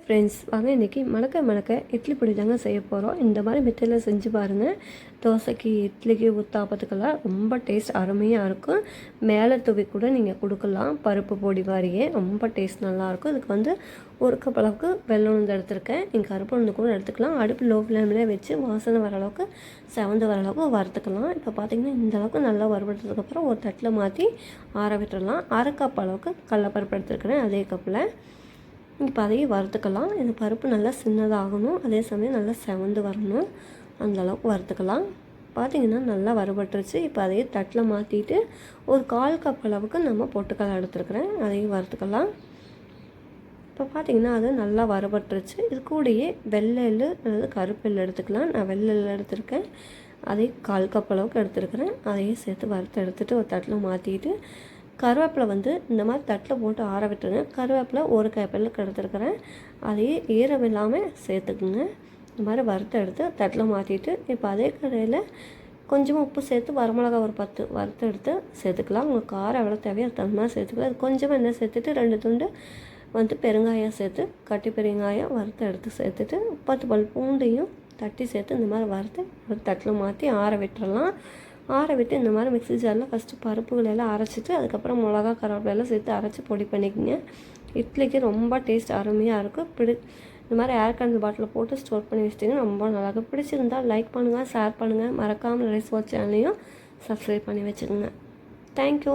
Friends வாங்க இன்றைக்கி மணக்க இட்லி பொடி தாங்க செய்ய போகிறோம். இந்த மாதிரி மெத்தடில் செஞ்சு பாருங்கள். தோசைக்கு, இட்லிக்கு, ஊத்தாப்பத்துக்கெல்லாம் ரொம்ப டேஸ்ட் அருமையாக இருக்கும். மேலே தூவி கூட நீங்கள் கொடுக்கலாம். பருப்பு பொடி மாதிரியே ரொம்ப டேஸ்ட் நல்லாயிருக்கும். இதுக்கு வந்து ஒரு கப் அளவுக்கு வெல்லம் உளுந்து எடுத்துருக்கேன். நீங்கள் கருப்பு உளுந்து கூட எடுத்துக்கலாம். அடுப்பு லோ ஃப்ளேம்லேயே வச்சு வாசனை வர அளவுக்கு செவந்து வர அளவுக்கு வறுத்துக்கலாம். இப்போ பார்த்திங்கன்னா இந்த அளவுக்கு நல்லா வறுபடுத்ததுக்கப்புறம் ஒரு தட்டில் மாற்றி ஆற விட்டுடலாம். அரை கப் அளவுக்கு கடலப்பருப்பு எடுத்துருக்கிறேன் அதே கப்பில். இப்போ அதையும் வறுத்துக்கலாம். இந்த பருப்பு நல்லா சின்னதாகணும், அதே சமயம் நல்லா செவந்து வரணும், அந்தளவுக்கு வறுத்துக்கலாம். பார்த்திங்கன்னா நல்லா வறுபட்டுருச்சு. இப்போ அதையும் தட்டில் மாற்றிட்டு ஒரு 1/4 கப் அளவுக்கு நம்ம பொட்டுக்கடலை எடுத்துருக்குறேன், அதையும் வறுத்துக்கலாம். இப்போ பார்த்திங்கன்னா அது நல்லா வறுபட்டுருச்சு. இது கூடயே வெள்ளை எள்ளு அல்லது கருப்பு எள்ளு எடுத்துக்கலாம். நான் வெள்ளை எள்ளு எடுத்துருக்கேன், அதையும் 1/4 கப் அளவுக்கு எடுத்துருக்கிறேன். அதையும் சேர்த்து வறுத்து எடுத்துகிட்டு ஒரு தட்டில் மாற்றிட்டு கருவேப்பிலை வந்து இந்த மாதிரி தட்டில் போட்டு ஆற விட்டுருங்க. கருவேப்பிலை ஒரு கைப்பிள்ளைக்கு எடுத்துருக்கிறேன், அதையே ஈரம் இல்லாமல் சேர்த்துக்குங்க. இந்த மாதிரி வறுத்து எடுத்து தட்டில் மாற்றிட்டு இப்போ அதே கடையில் கொஞ்சமாக உப்பு சேர்த்து வரமிளகா ஒரு 10 வறுத்து எடுத்து சேர்த்துக்கலாம். உங்களுக்கு காரம் எவ்வளோ தேவையோ அது தகுந்த மாதிரி சேர்த்துக்கலாம். அது கொஞ்சமாக எண்ணெய் சேர்த்துட்டு 2 துண்டு வந்து பெருங்காயம் சேர்த்து கட்டி பெருங்காயம் வறுத்து எடுத்து சேர்த்துட்டு 10 பல் பூண்டையும் தட்டி சேர்த்து இந்த மாதிரி வறுத்து ஒரு தட்டில் மாற்றி ஆற விட்டுறலாம். ஆற விட்டு இந்த மாதிரி மிக்ஸி ஜாரில் ஃபஸ்ட்டு பருப்புகளெல்லாம் அரைச்சிட்டு அதுக்கப்புறம் மிளகா கருவேப்பிலெல்லாம் சேர்த்து அரைச்சி பொடி பண்ணிக்கோங்க. இட்லிக்கு ரொம்ப டேஸ்ட் அருமையாக இருக்கும். இந்த மாதிரி ஏர் கண்டல் பாட்டிலில் போட்டு ஸ்டோர் பண்ணி வச்சிட்டிங்கன்னா ரொம்ப நல்லாயிருக்கும். பிடிச்சிருந்தால் லைக் பண்ணுங்கள், ஷேர் பண்ணுங்கள், மறக்காமல் ரைஸ் வாட்ச் சேனலையும் சப்ஸ்கிரைப் பண்ணி வச்சுக்கோங்க. தேங்க்யூ.